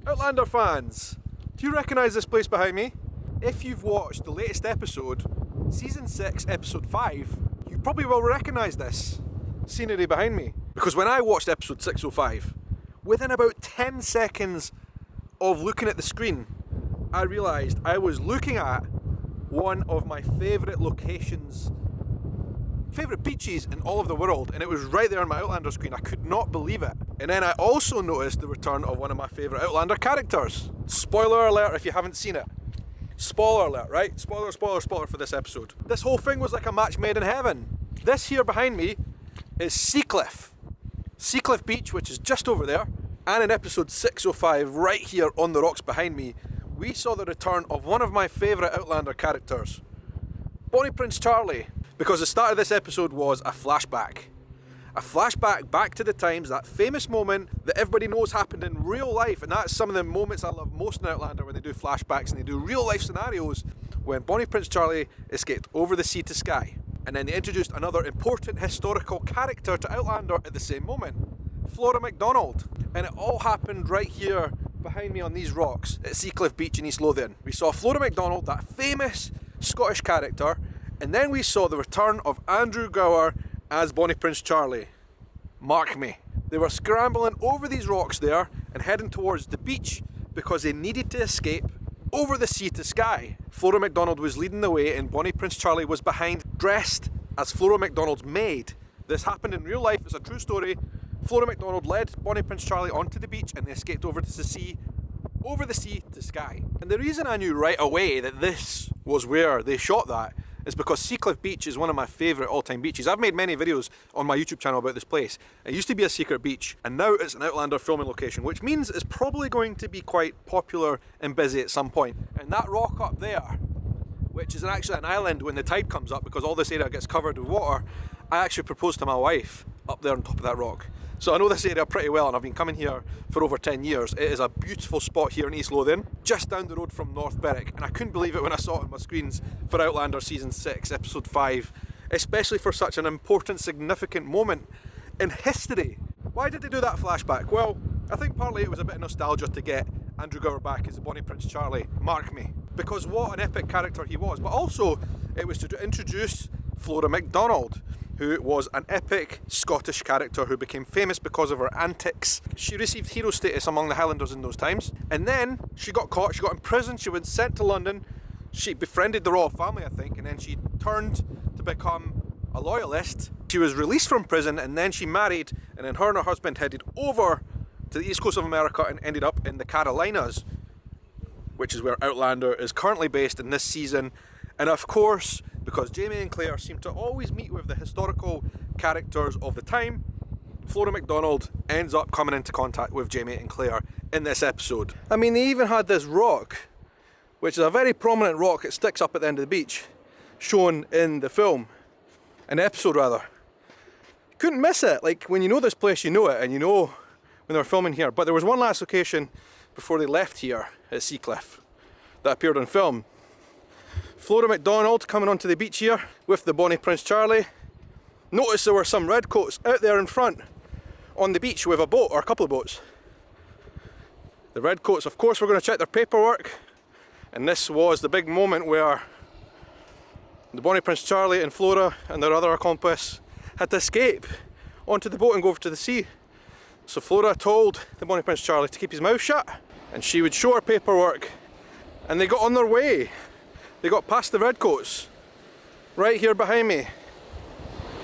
Outlander fans, do you recognise this place behind me? If you've watched the latest episode, Season 6, Episode 5, you probably will recognise this scenery behind me. Because when I watched Episode 605, within about 10 seconds of looking at the screen, I realised I was looking at one of my favourite locations, favourite beaches in all of the world, and it was right there on my Outlander screen. I could not believe it. And then I also noticed the return of one of my favourite Outlander characters. Spoiler alert if you haven't seen it. Spoiler alert, right? Spoiler for this episode. This whole thing was like a match made in heaven. This here behind me is Seacliff. Seacliff Beach, which is just over there. And in episode 605, right here on the rocks behind me, we saw the return of one of my favourite Outlander characters, Bonnie Prince Charlie. Because the start of this episode was a flashback. A flashback back to the times, that famous moment that everybody knows happened in real life, and that's some of the moments I love most in Outlander, when they do flashbacks and they do real life scenarios, when Bonnie Prince Charlie escaped over the sea to Skye. And then they introduced another important historical character to Outlander at the same moment, Flora MacDonald. And it all happened right here behind me on these rocks at Seacliff Beach in East Lothian. We saw Flora MacDonald, that famous Scottish character, and then we saw the return of Andrew Gower as Bonnie Prince Charlie. Mark me. They were scrambling over these rocks there and heading towards the beach because they needed to escape over the sea to Skye. Flora MacDonald was leading the way and Bonnie Prince Charlie was behind, dressed as Flora MacDonald's maid. This happened in real life, it's a true story. Flora MacDonald led Bonnie Prince Charlie onto the beach and they escaped over to the sea, over the sea to Skye. And the reason I knew right away that this was where they shot that is because Seacliff Beach is one of my favourite all-time beaches. I've made many videos on my YouTube channel about this place. It used to be a secret beach and now it's an Outlander filming location, which means it's probably going to be quite popular and busy at some point. And that rock up there, which is actually an island when the tide comes up because all this area gets covered with water, I actually proposed to my wife up there on top of that rock. So I know this area pretty well and I've been coming here for over 10 years. It is a beautiful spot here in East Lothian, just down the road from North Berwick, and I couldn't believe it when I saw it on my screens for Outlander Season 6, Episode 5, especially for such an important, significant moment in history. Why did they do that flashback? Well, I think partly it was a bit of nostalgia to get Andrew Gower back as Bonnie Prince Charlie, mark me, because what an epic character he was, but also it was to introduce Flora MacDonald, who was an epic Scottish character who became famous because of her antics. She received hero status among the Highlanders in those times, and then she got caught, she got imprisoned, she was sent to London, she befriended the royal family I think, and then she turned to become a loyalist. She was released from prison and then she married, and then her and her husband headed over to the east coast of America and ended up in the Carolinas, which is where Outlander is currently based in this season. And of course, because Jamie and Claire seem to always meet with the historical characters of the time, Flora MacDonald ends up coming into contact with Jamie and Claire in this episode. I mean, they even had this rock, which is a very prominent rock, it sticks up at the end of the beach, shown in the film, an episode rather. Couldn't miss it, like when you know this place you know it, and you know when they were filming here. But there was one last location before they left here at Seacliff that appeared on film. Flora MacDonald coming onto the beach here with the Bonnie Prince Charlie. Notice there were some redcoats out there in front on the beach with a boat or a couple of boats. The redcoats, of course, were going to check their paperwork, and this was the big moment where the Bonnie Prince Charlie and Flora and their other accomplice had to escape onto the boat and go over to the sea. So Flora told the Bonnie Prince Charlie to keep his mouth shut and she would show her paperwork, and they got on their way. They got past the redcoats right here behind me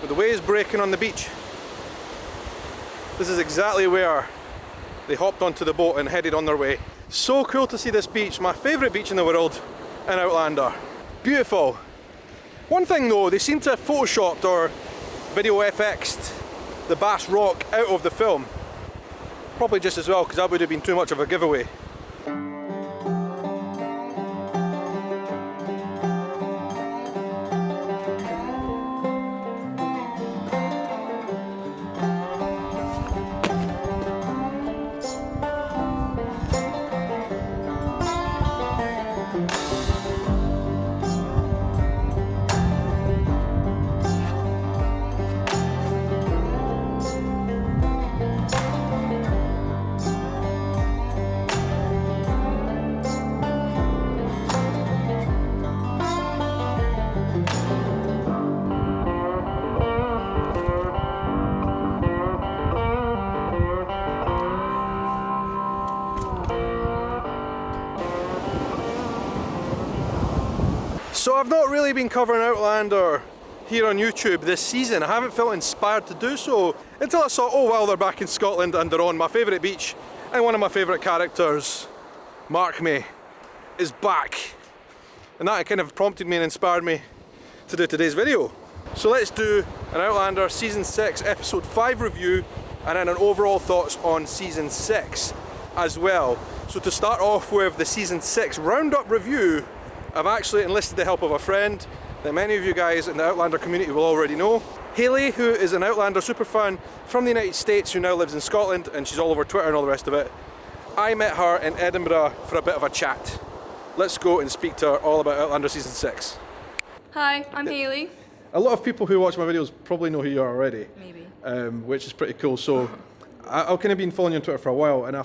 with the waves breaking on the beach. This is exactly where they hopped onto the boat and headed on their way. So cool to see this beach, my favourite beach in the world in Outlander. Beautiful. One thing though, they seem to have photoshopped or video FX'd the Bass Rock out of the film. Probably just as well, because that would have been too much of a giveaway. So I've not really been covering Outlander here on YouTube this season. I haven't felt inspired to do so until I saw, oh well, they're back in Scotland and they're on my favourite beach, and one of my favourite characters, Mark May, is back. And that kind of prompted me and inspired me to do today's video. So let's do an Outlander Season 6 Episode 5 review and then an overall thoughts on Season 6 as well. So to start off with the Season 6 roundup review, I've actually enlisted the help of a friend that many of you guys in the Outlander community will already know. Hayley, who is an Outlander superfan from the United States who now lives in Scotland, and she's all over Twitter and all the rest of it. I met her in Edinburgh for a bit of a chat. Let's go and speak to her all about Outlander Season 6. Hi, I'm Hayley. A lot of people who watch my videos probably know who you are already. Maybe. Which is pretty cool. So I've kind of been following you on Twitter for a while, and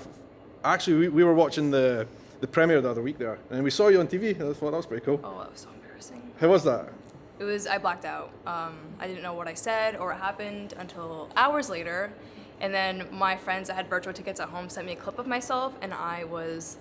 we were watching the premiere the other week there, and we saw you on TV, and I thought that was pretty cool. Oh, that was so embarrassing. How was that? I blacked out. I didn't know what I said or what happened until hours later, and then my friends that had virtual tickets at home sent me a clip of myself, and it was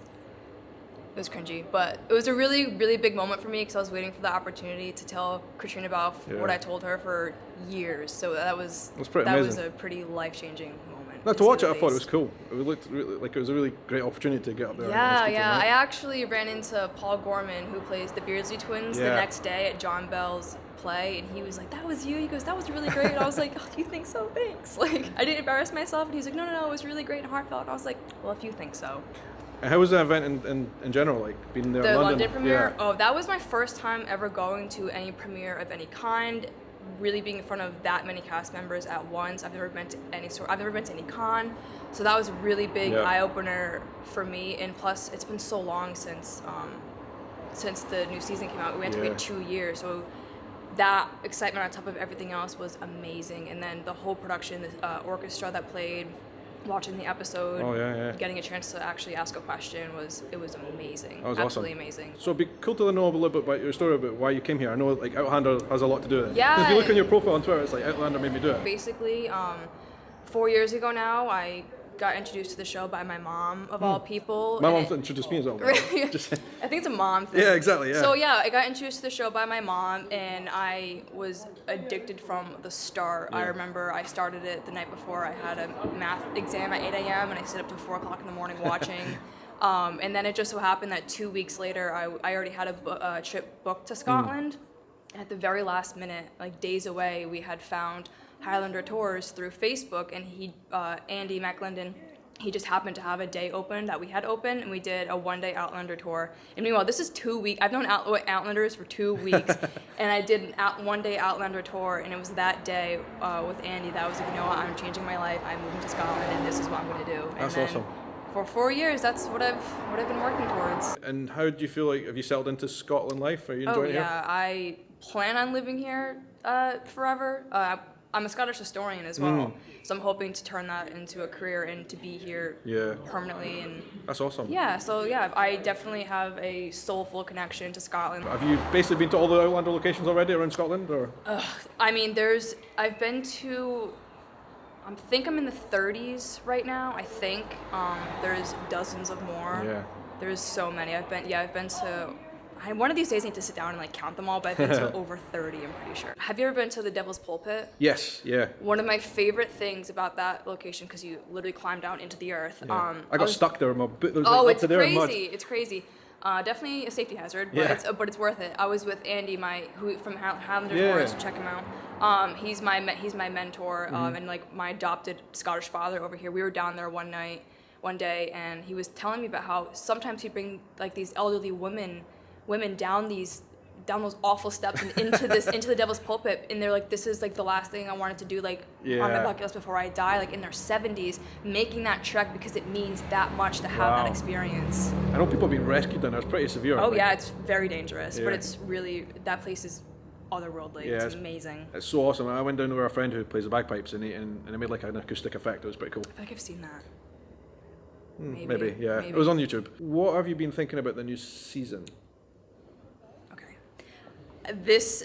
cringy, but it was a really, really big moment for me because I was waiting for the opportunity to tell Katrina about what I told her for years. So that was a pretty life-changing moment. No, to watch it, I thought it was cool. It looked really, like it was a really great opportunity to get up there. Yeah. I actually ran into Paul Gorman, who plays the Beardsley twins, the next day at John Bell's play, and he was like, "That was you?" He goes, "That was really great." And I was like, "Oh, do you think so? Thanks." Like, I didn't embarrass myself, and he's like, No, it was really great and heartfelt." And I was like, "Well, if you think so." And how was the event in general, like being there in The London? London premiere? Yeah. Oh, that was my first time ever going to any premiere of any kind, really being in front of that many cast members at once. I've never been to any con, so that was a really big eye-opener for me, and plus it's been so long since the new season came out. We had to wait 2 years, so that excitement on top of everything else was amazing. And then the whole production, the orchestra that played, watching the episode, getting a chance to actually ask a question was amazing. That was absolutely awesome. Amazing. So it'd be cool to know a little bit about your story, about why you came here. I know like Outlander has a lot to do with it. Yeah. If you look on your profile on Twitter, it's like Outlander made me do it. Basically, 4 years ago now, I got introduced to the show by my mom, of all people. My mom introduced me as well. I think it's a mom thing. Yeah, exactly, yeah. So yeah, I got introduced to the show by my mom, and I was addicted from the start. I remember I started it the night before I had a math exam at 8 a.m. and I stayed up till 4 o'clock in the morning watching. And then it just so happened that 2 weeks later, I already had a trip booked to Scotland. And at the very last minute, like days away, we had found Highlander Tours through Facebook, and Andy McLendon, he just happened to have a day open that we had open, and we did a one-day Outlander tour. And meanwhile, this is 2 weeks. I've known Outlanders for 2 weeks, and I did a one-day Outlander tour, and it was that day with Andy that I was like, you know what, I'm changing my life. I'm moving to Scotland, and this is what I'm going to do. And that's then, awesome. For 4 years, that's what I've been working towards. And how do you feel like, have you settled into Scotland life? Are you enjoying it here? I plan on living here forever. I'm a Scottish historian as well, so I'm hoping to turn that into a career and to be here permanently. And that's awesome. Yeah, so yeah, I definitely have a soulful connection to Scotland. Have you basically been to all the Outlander locations already around Scotland, or? I mean, I've been to, I think I'm in the 30s right now. I think there's dozens of more. Yeah. There's so many. I've been to. One of these days I need to sit down and like count them all, but I've been to over 30, I'm pretty sure. Have you ever been to the Devil's Pulpit? Yes, yeah. One of my favorite things about that location, because you literally climb down into the earth. Yeah. I got stuck there. My boot was it's up to there in mud. It's crazy. Definitely a safety hazard, but it's worth it. I was with Andy, who from Highlander Tours. Check him out. He's my mentor, and like my adopted Scottish father over here. We were down there one day, and he was telling me about how sometimes he'd bring like these elderly women down those awful steps and into the Devil's Pulpit, and they're like, this is like the last thing I wanted to do, like on my bucket list before I die, like in their 70s, making that trek because it means that much to have that experience. I know people have been rescued down there. It's pretty severe. Oh yeah, it's very dangerous, but it's really, that place is otherworldly. It's amazing. It's so awesome. I went down with a friend who plays the bagpipes, and it made like an acoustic effect. It was pretty cool. I feel like I've seen that. Maybe. It was on YouTube. What have you been thinking about the new season? This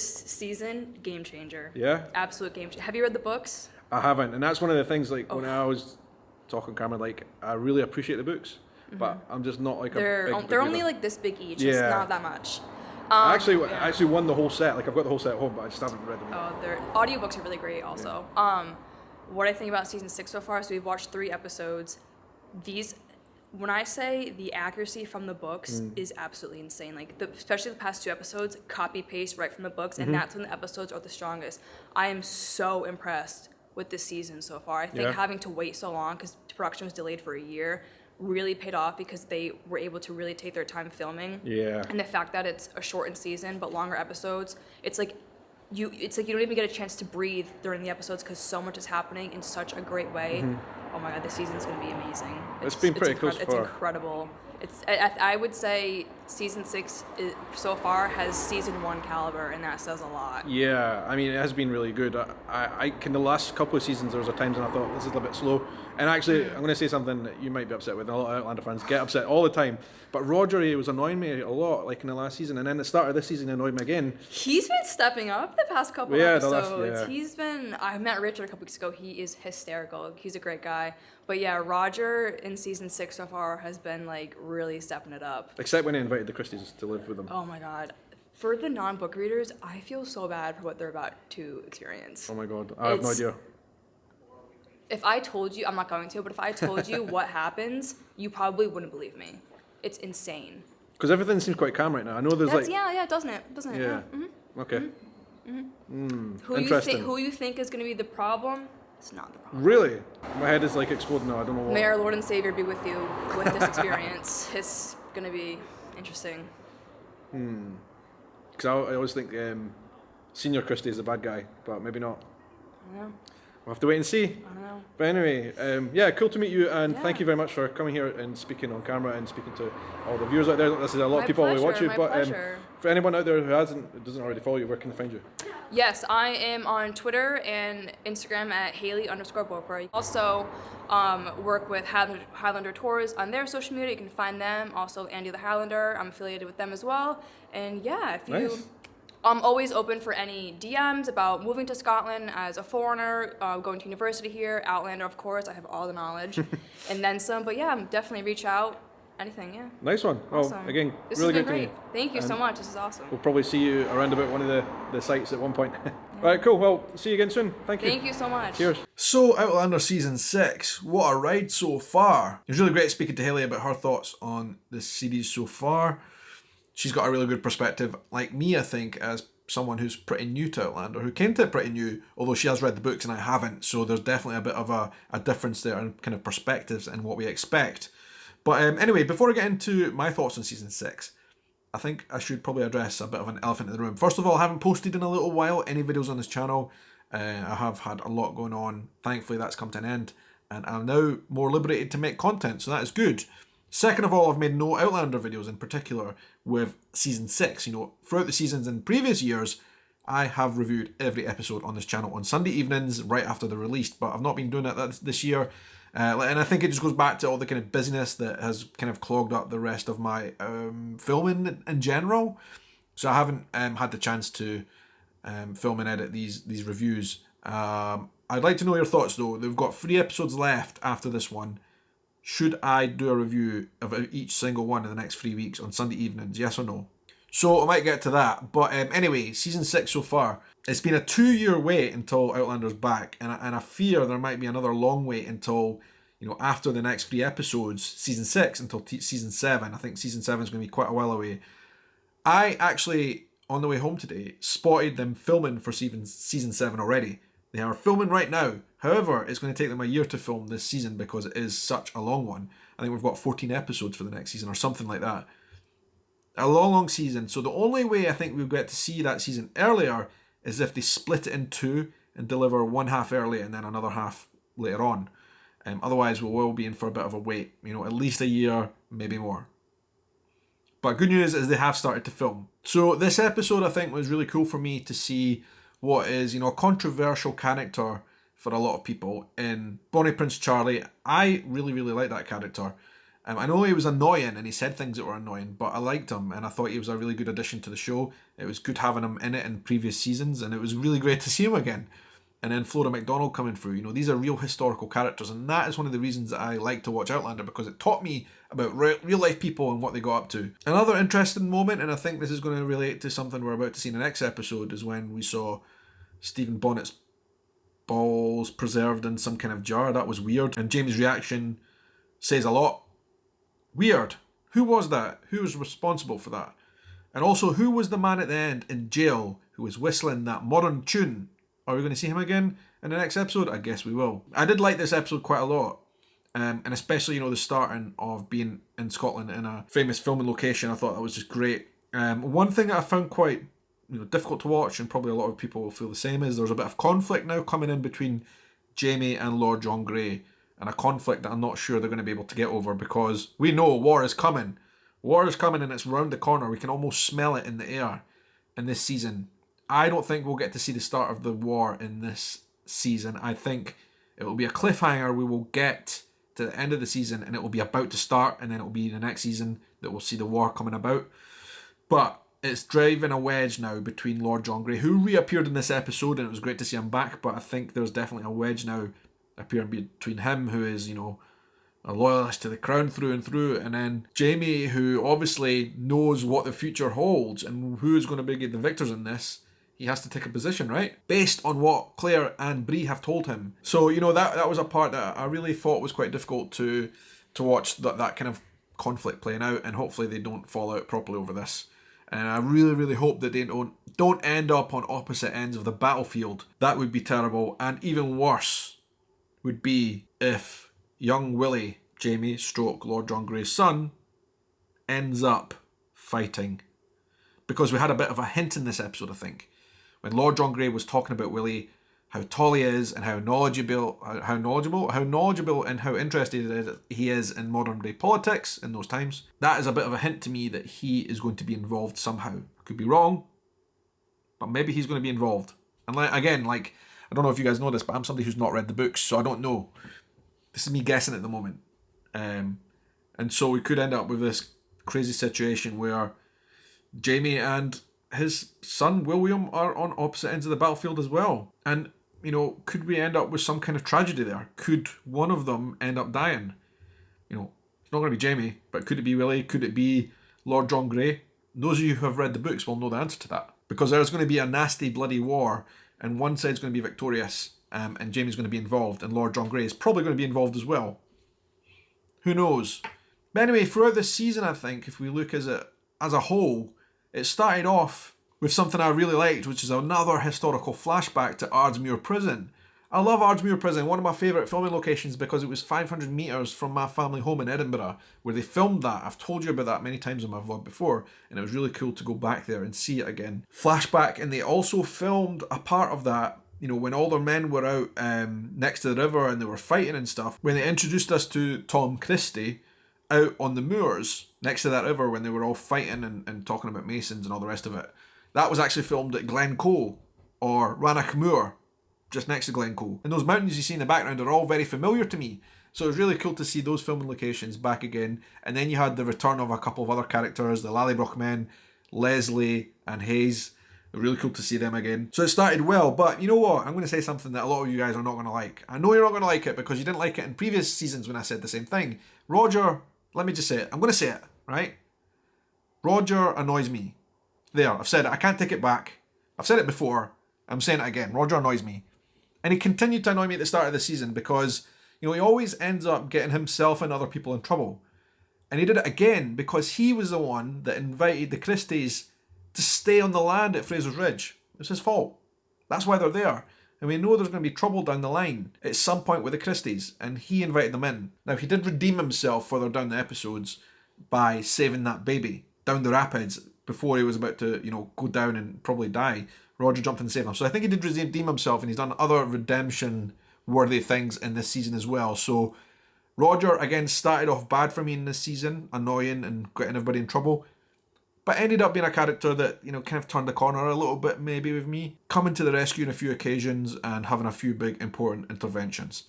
season, game changer. Yeah? Absolute game changer. Have you read the books? I haven't, and that's one of the things, like, when I was talking Cameron, like, I really appreciate the books, but I'm just not like they're only like this big each. It's not that much. I actually won the whole set. Like I've got the whole set at home, but I just haven't read them yet. Oh, their audiobooks are really great also. What I think about season 6 so far, so we've watched 3 episodes. When I say the accuracy from the books is absolutely insane, like especially the past 2 episodes, copy paste right from the books, and that's when the episodes are the strongest. I am so impressed with this season so far. I think having to wait so long because production was delayed for a year really paid off because they were able to really take their time filming. Yeah. And the fact that it's a shortened season but longer episodes, it's like you don't even get a chance to breathe during the episodes because so much is happening in such a great way. Oh my god, this season's going to be amazing. It's been pretty cool so far. It's incredible. I would say season 6 so far has season 1 caliber, and that says a lot. Yeah, I mean, it has been really good. I in the last couple of seasons, there was times when I thought, this is a little bit slow. And actually, I'm going to say something that you might be upset with, and a lot of Outlander fans get upset all the time. But Roger, he was annoying me a lot, like in the last season, and then the start of this season annoyed me again. He's been stepping up the past couple episodes. I met Richard a couple weeks ago. He is hysterical. He's a great guy. But yeah, Roger in season 6 so far has been like really stepping it up. Except when he invited the Christies to live with them. Oh my god. For the non-book readers, I feel so bad for what they're about to experience. Oh my god, I have no idea. If I told you, I'm not going to, but if I told you what happens, you probably wouldn't believe me. It's insane. Because everything seems quite calm right now. I know there's Yeah, doesn't it? Yeah. Okay. Interesting. Who you think is going to be the problem? It's not the problem. Really? My head is like exploding now. I don't know what. May our Lord and Savior be with you with this experience. It's going to be interesting. Because I always think Senior Christie is the bad guy, but maybe not. I don't know. We'll have to wait and see. I don't know. But anyway, cool to meet you, and thank you very much for coming here and speaking on camera and speaking to all the viewers out there. This is a lot of people who watch you, but for anyone out there who doesn't already follow you, where can they find you? Yes, I am on Twitter and Instagram at Haley_Boper. Also, work with Highlander Tours on their social media. You can find them. Also, Andy the Highlander. I'm affiliated with them as well. And yeah, if you. I'm always open for any DMs about moving to Scotland as a foreigner, going to university here, Outlander, of course. I have all the knowledge, and then some. But yeah, definitely reach out. Anything, yeah. Nice one. Awesome. Well, again, this really has good been to great. meet. Thank you so much. This is awesome. We'll probably see you around about one of the sites at one point. All right, cool. Well, see you again soon. Thank you. Thank you so much. Cheers. So, Outlander Season 6. What a ride so far. It was really great speaking to Haley about her thoughts on the series so far. She's got a really good perspective, like me, I think, as someone who's pretty new to Outlander, who came to it pretty new, although she has read the books and I haven't, so there's definitely a bit of a difference there in kind of perspectives and what we expect. But anyway, before I get into my thoughts on Season 6, I think I should probably address a bit of an elephant in the room. First of all, I haven't posted in a little while any videos on this channel. I have had a lot going on. Thankfully, that's come to an end, and I'm now more liberated to make content, so that is good. Second of all, I've made no Outlander videos in particular with Season 6. You know, throughout the seasons in previous years, I have reviewed every episode on this channel on Sunday evenings right after they're released, but I've not been doing that this year. And I think it just goes back to all the kind of busyness that has kind of clogged up the rest of my filming in general. So I haven't had the chance to film and edit these reviews. I'd like to know your thoughts though. They've got 3 episodes left after this one. Should I do a review of each single one in the next 3 weeks on Sunday evenings? Yes or no? So I might get to that. But anyway, Season 6 so far. It's been a 2-year wait until Outlander's back. And I fear there might be another long wait until, you know, after the next 3 episodes, Season 6 until Season 7. I think Season 7 is going to be quite a while away. I actually, on the way home today, spotted them filming for Season 7 already. They are filming right now. However, it's going to take them a year to film this season because it is such a long one. I think we've got 14 episodes for the next season or something like that. A long season. So the only way I think we'll get to see that season earlier is if they split it in 2 and deliver one half early and then another half later on. Otherwise, we will be in for a bit of a wait. You know, at least a year, maybe more. But good news is they have started to film. So this episode, I think, was really cool for me to see what is, you know, a controversial character for a lot of people in Bonnie Prince Charlie. I really like that character. I know he was annoying and he said things that were annoying, but I liked him and I thought he was a really good addition to the show. It was good having him in it in previous seasons and it was really great to see him again. and then Flora MacDonald coming through. You know, these are real historical characters, and that is one of the reasons that I like to watch Outlander, because it taught me about real life people and what they got up to. Another interesting moment, and I think this is going to relate to something we're about to see in the next episode, is when we saw Stephen Bonnet's balls preserved in some kind of jar. That was weird, and Jamie's reaction says a lot. Weird. Who was that? Who was responsible for that? And also, who was the man at the end in jail who was whistling that modern tune? Are we going to see him again in the next episode? I guess we will. I did like this episode quite a lot. And especially, you know, the starting of being in Scotland in a famous filming location. I thought that was just great. One thing that I found quite difficult to watch, and probably a lot of people will feel the same, is there's a bit of conflict now coming in between Jamie and Lord John Grey. And a conflict that I'm not sure they're going to be able to get over, because we know war is coming. War is coming and it's round the corner. We can almost smell it in the air in this season. I don't think we'll get to see the start of the war in this season. I think it will be a cliffhanger. We will get to the end of the season and it will be about to start, and then it will be the next season that we'll see the war coming about. But it's driving a wedge now between Lord John Grey, who reappeared in this episode, and it was great to see him back, but I think there's definitely a wedge now appearing between him, who is, you know, a loyalist to the crown through and through, and then Jamie, who obviously knows what the future holds and who is going to be the victors in this. He has to take a position, right? Based on what Claire and Bree have told him. So, you know, that was a part that I really thought was quite difficult to watch, that kind of conflict playing out, and hopefully they don't fall out properly over this. And I really, really hope that they don't end up on opposite ends of the battlefield. That would be terrible. And even worse would be if young Willie, Jamie, stroke Lord John Grey's son, ends up fighting. Because we had a bit of a hint in this episode, I think, when Lord John Grey was talking about Willie, how tall he is, and how knowledgeable, and how interested he is in modern day politics in those times. That is a bit of a hint to me that he is going to be involved somehow. Could be wrong, but maybe he's going to be involved. And again, I don't know if you guys know this, but I'm somebody who's not read the books, so I don't know. This is me guessing at the moment. And so we could end up with this crazy situation where Jamie and his son William are on opposite ends of the battlefield as well. And, you know, could we end up with some kind of tragedy there? Could one of them end up dying? You know, it's not going to be Jamie, but could it be Willie? Could it be Lord John Grey? Those of you who have read the books will know the answer to that. Because there's going to be a nasty, bloody war, and one side's going to be victorious, and Jamie's going to be involved, and Lord John Grey is probably going to be involved as well. Who knows? But anyway, throughout this season, I think, if we look as a whole, it started off with something I really liked, which is another historical flashback to Ardsmuir Prison. I love Ardsmuir Prison, one of my favourite filming locations, because it was 500 metres from my family home in Edinburgh, where they filmed that. I've told you about that many times in my vlog before, and it was really cool to go back there and see it again. Flashback, and they also filmed a part of that, you know, when all their men were out next to the river and they were fighting and stuff, when they introduced us to Tom Christie out on the moors next to that river when they were all fighting and talking about masons and all the rest of it. That was actually filmed at Glencoe, or Rannoch Moor, just next to Glencoe. And those mountains you see in the background are all very familiar to me. So it was really cool to see those filming locations back again. And then you had the return of a couple of other characters, the Lallybrook men, Leslie and Hayes. It was really cool to see them again. So it started well, but you know what? I'm going to say something that a lot of you guys are not going to like. I know you're not going to like it because you didn't like it in previous seasons when I said the same thing. Roger, let me just say it. I'm going to say it, right? Roger annoys me. There, I've said it. I can't take it back. I've said it before. I'm saying it again. Roger annoys me. And he continued to annoy me at the start of the season because, you know, he always ends up getting himself and other people in trouble. And he did it again because he was the one that invited the Christies to stay on the land at Fraser's Ridge. It's his fault. That's why they're there. And we know there's going to be trouble down the line at some point with the Christies, and he invited them in. Now, he did redeem himself further down the episodes by saving that baby down the rapids before he was about to, you know, go down and probably die. Roger jumped in and saved him. So I think he did redeem himself, and he's done other redemption-worthy things in this season as well. So Roger, again, started off bad for me in this season, annoying and getting everybody in trouble, but ended up being a character that, you know, kind of turned the corner a little bit maybe with me, coming to the rescue on a few occasions and having a few big important interventions.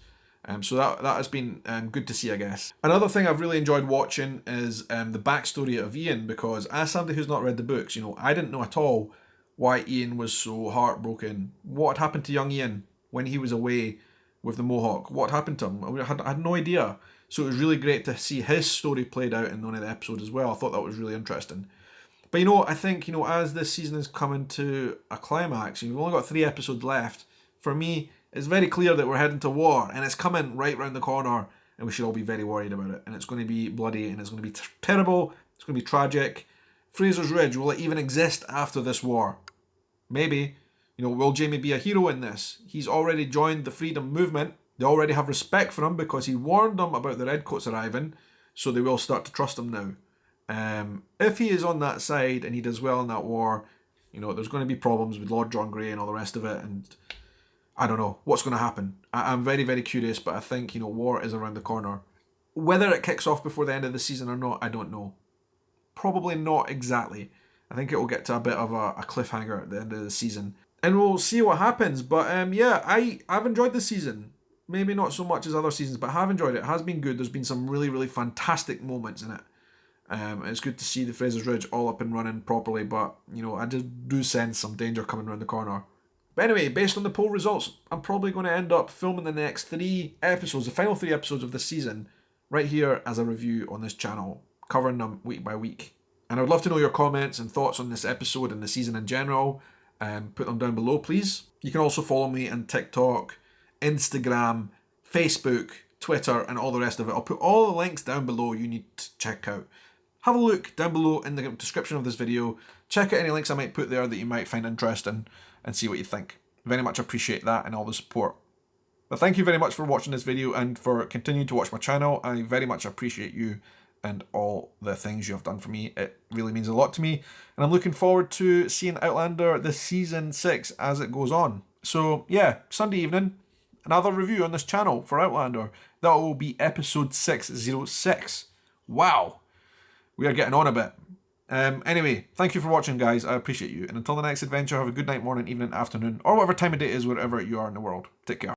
So that has been good to see, I guess. Another thing I've really enjoyed watching is the backstory of Ian, because as somebody who's not read the books, you know, I didn't know at all why Ian was so heartbroken. What had happened to young Ian? when he was away with the Mohawk. What happened to him? I had no idea. So it was really great to see his story played out in one of the episodes as well. I thought that was really interesting. But I think, as this season is coming to a climax, we've only got 3 episodes left. For me, it's very clear that we're heading to war, and it's coming right round the corner, and we should all be very worried about it. And it's going to be bloody, and it's going to be terrible, it's going to be tragic. Fraser's Ridge, will it even exist after this war? Maybe. Will Jamie be a hero in this? He's already joined the freedom movement. They already have respect for him because he warned them about the Redcoats arriving, so they will start to trust him now. If he is on that side and he does well in that war, there's going to be problems with Lord John Grey and all the rest of it, and I don't know what's going to happen. I'm very, very curious, but I think, war is around the corner. Whether it kicks off before the end of the season or not, I don't know. Probably not exactly. I think it will get to a bit of a cliffhanger at the end of the season. And we'll see what happens. But I've enjoyed this season. Maybe not so much as other seasons, but I have enjoyed it. It has been good. There's been some really, really fantastic moments in it. It's good to see the Fraser's Ridge all up and running properly, but, I just do sense some danger coming around the corner. But anyway, based on the poll results, I'm probably going to end up filming the next 3 episodes, the final 3 episodes of this season, right here as a review on this channel, covering them week by week. And I would love to know your comments and thoughts on this episode and the season in general. Put them down below, please. You can also follow me on TikTok, Instagram, Facebook, Twitter, and all the rest of it. I'll put all the links down below you need to check out. Have a look down below in the description of this video. Check out any links I might put there that you might find interesting and see what you think. Very much appreciate that and all the support. But thank you very much for watching this video and for continuing to watch my channel. I very much appreciate you and all the things you have done for me. It really means a lot to me. And I'm looking forward to seeing Outlander the season 6 as it goes on. So yeah, Sunday evening, another review on this channel for Outlander. That will be episode 606. Wow. We are getting on a bit. Anyway, thank you for watching, guys. I appreciate you. And until the next adventure, have a good night, morning, evening, afternoon, or whatever time of day it is wherever you are in the world. Take care.